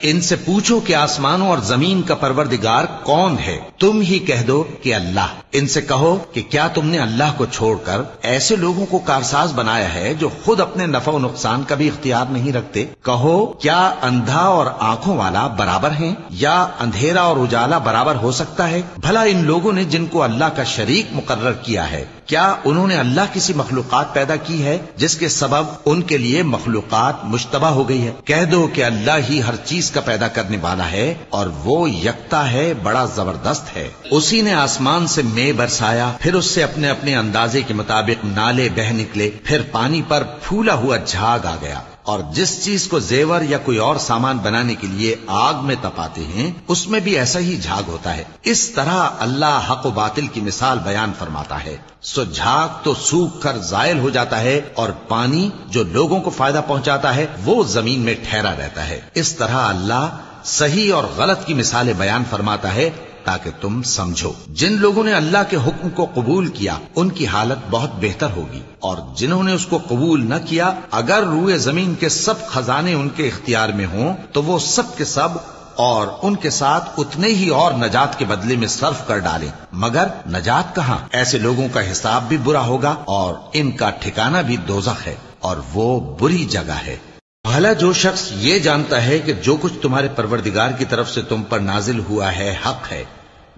ان سے پوچھو کہ آسمانوں اور زمین کا پروردگار کون ہے؟ تم ہی کہہ دو کہ اللہ۔ ان سے کہو کہ کیا تم نے اللہ کو چھوڑ کر ایسے لوگوں کو کارساز بنایا ہے جو خود اپنے نفع و نقصان کا بھی اختیار نہیں رکھتے؟ کہو کیا اندھا اور آنکھوں والا برابر ہیں، یا اندھیرا اور اجالا برابر ہو سکتا ہے؟ بھلا ان لوگوں نے جن کو اللہ کا شریک مقرر کیا ہے، کیا انہوں نے اللہ کسی مخلوقات پیدا کی ہے جس کے سبب ان کے لیے مخلوقات مشتبہ ہو گئی ہے؟ کہہ دو کہ اللہ ہی ہر چیز کا پیدا کرنے والا ہے، اور وہ یکتا ہے، بڑا زبردست ہے۔ اسی نے آسمان سے مے برسایا، پھر اس سے اپنے اپنے اندازے کے مطابق نالے بہ نکلے، پھر پانی پر پھولا ہوا جھاگ آ گیا، اور جس چیز کو زیور یا کوئی اور سامان بنانے کے لیے آگ میں تپاتے ہیں اس میں بھی ایسا ہی جھاگ ہوتا ہے۔ اس طرح اللہ حق و باطل کی مثال بیان فرماتا ہے۔ سو جھاگ تو سوکھ کر زائل ہو جاتا ہے، اور پانی جو لوگوں کو فائدہ پہنچاتا ہے وہ زمین میں ٹھہرا رہتا ہے۔ اس طرح اللہ صحیح اور غلط کی مثالیں بیان فرماتا ہے تاکہ تم سمجھو۔ جن لوگوں نے اللہ کے حکم کو قبول کیا ان کی حالت بہت بہتر ہوگی، اور جنہوں نے اس کو قبول نہ کیا اگر روئے زمین کے سب خزانے ان کے اختیار میں ہوں تو وہ سب کے سب اور ان کے ساتھ اتنے ہی اور نجات کے بدلے میں صرف کر ڈالیں، مگر نجات کہاں؟ ایسے لوگوں کا حساب بھی برا ہوگا اور ان کا ٹھکانہ بھی دوزخ ہے، اور وہ بری جگہ ہے۔ بھلا جو شخص یہ جانتا ہے کہ جو کچھ تمہارے پروردگار کی طرف سے تم پر نازل ہوا ہے حق ہے،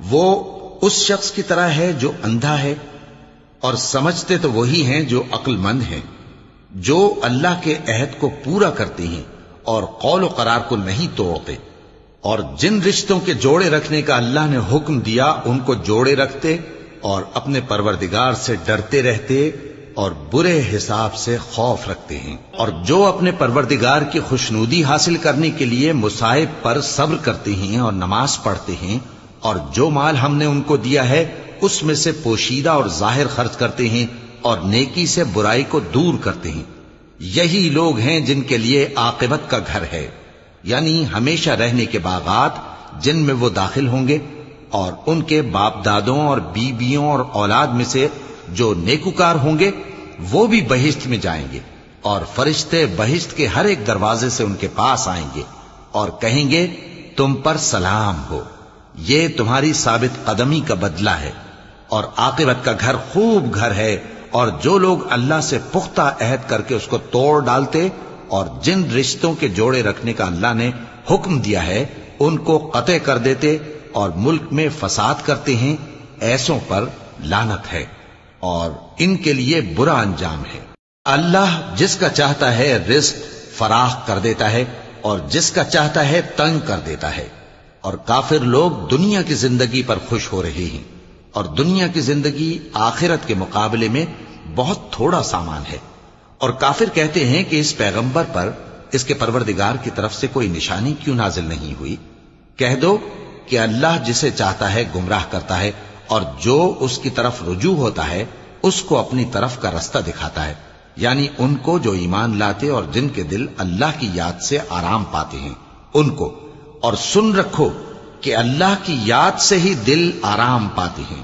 وہ اس شخص کی طرح ہے جو اندھا ہے؟ اور سمجھتے تو وہی ہیں جو عقل مند ہیں، جو اللہ کے عہد کو پورا کرتے ہیں اور قول و قرار کو نہیں توڑتے، اور جن رشتوں کے جوڑے رکھنے کا اللہ نے حکم دیا ان کو جوڑے رکھتے، اور اپنے پروردگار سے ڈرتے رہتے اور برے حساب سے خوف رکھتے ہیں، اور جو اپنے پروردگار کی خوشنودی حاصل کرنے کے لیے مصائب پر صبر کرتے ہیں اور نماز پڑھتے ہیں، اور جو مال ہم نے ان کو دیا ہے اس میں سے پوشیدہ اور ظاہر خرچ کرتے ہیں، اور نیکی سے برائی کو دور کرتے ہیں۔ یہی لوگ ہیں جن کے لیے عاقبت کا گھر ہے، یعنی ہمیشہ رہنے کے باغات جن میں وہ داخل ہوں گے، اور ان کے باپ دادوں اور بیویوں اور اولاد میں سے جو نیکوکار ہوں گے وہ بھی بہشت میں جائیں گے، اور فرشتے بہشت کے ہر ایک دروازے سے ان کے پاس آئیں گے اور کہیں گے تم پر سلام ہو، یہ تمہاری ثابت قدمی کا بدلہ ہے، اور عاقبت کا گھر خوب گھر ہے۔ اور جو لوگ اللہ سے پختہ عہد کر کے اس کو توڑ ڈالتے اور جن رشتوں کے جوڑے رکھنے کا اللہ نے حکم دیا ہے ان کو قطع کر دیتے اور ملک میں فساد کرتے ہیں، ایسوں پر لعنت ہے اور ان کے لیے برا انجام ہے۔ اللہ جس کا چاہتا ہے رزق فراخ کر دیتا ہے اور جس کا چاہتا ہے تنگ کر دیتا ہے، اور کافر لوگ دنیا کی زندگی پر خوش ہو رہے ہیں، اور دنیا کی زندگی آخرت کے مقابلے میں بہت تھوڑا سامان ہے۔ اور کافر کہتے ہیں کہ اس پیغمبر پر اس کے پروردگار کی طرف سے کوئی نشانی کیوں نازل نہیں ہوئی؟ کہہ دو کہ اللہ جسے چاہتا ہے گمراہ کرتا ہے، اور جو اس کی طرف رجوع ہوتا ہے اس کو اپنی طرف کا رستہ دکھاتا ہے، یعنی ان کو جو ایمان لاتے اور جن کے دل اللہ کی یاد سے آرام پاتے ہیں ان کو۔ اور سن رکھو کہ اللہ کی یاد سے ہی دل آرام پاتے ہیں۔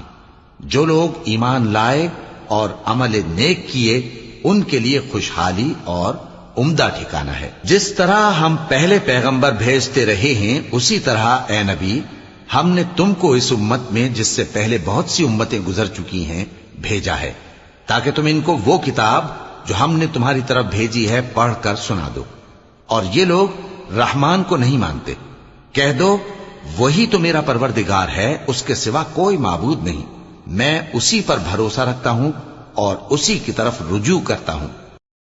جو لوگ ایمان لائے اور عمل نیک کیے ان کے لیے خوشحالی اور عمدہ ٹھکانہ ہے۔ جس طرح ہم پہلے پیغمبر بھیجتے رہے ہیں اسی طرح اے نبی ہم نے تم کو اس امت میں جس سے پہلے بہت سی امتیں گزر چکی ہیں بھیجا ہے، تاکہ تم ان کو وہ کتاب جو ہم نے تمہاری طرف بھیجی ہے پڑھ کر سنا دو۔ اور یہ لوگ رحمان کو نہیں مانتے۔ کہہ دو وہی تو میرا پروردگار ہے، اس کے سوا کوئی معبود نہیں، میں اسی پر بھروسہ رکھتا ہوں اور اسی کی طرف رجوع کرتا ہوں۔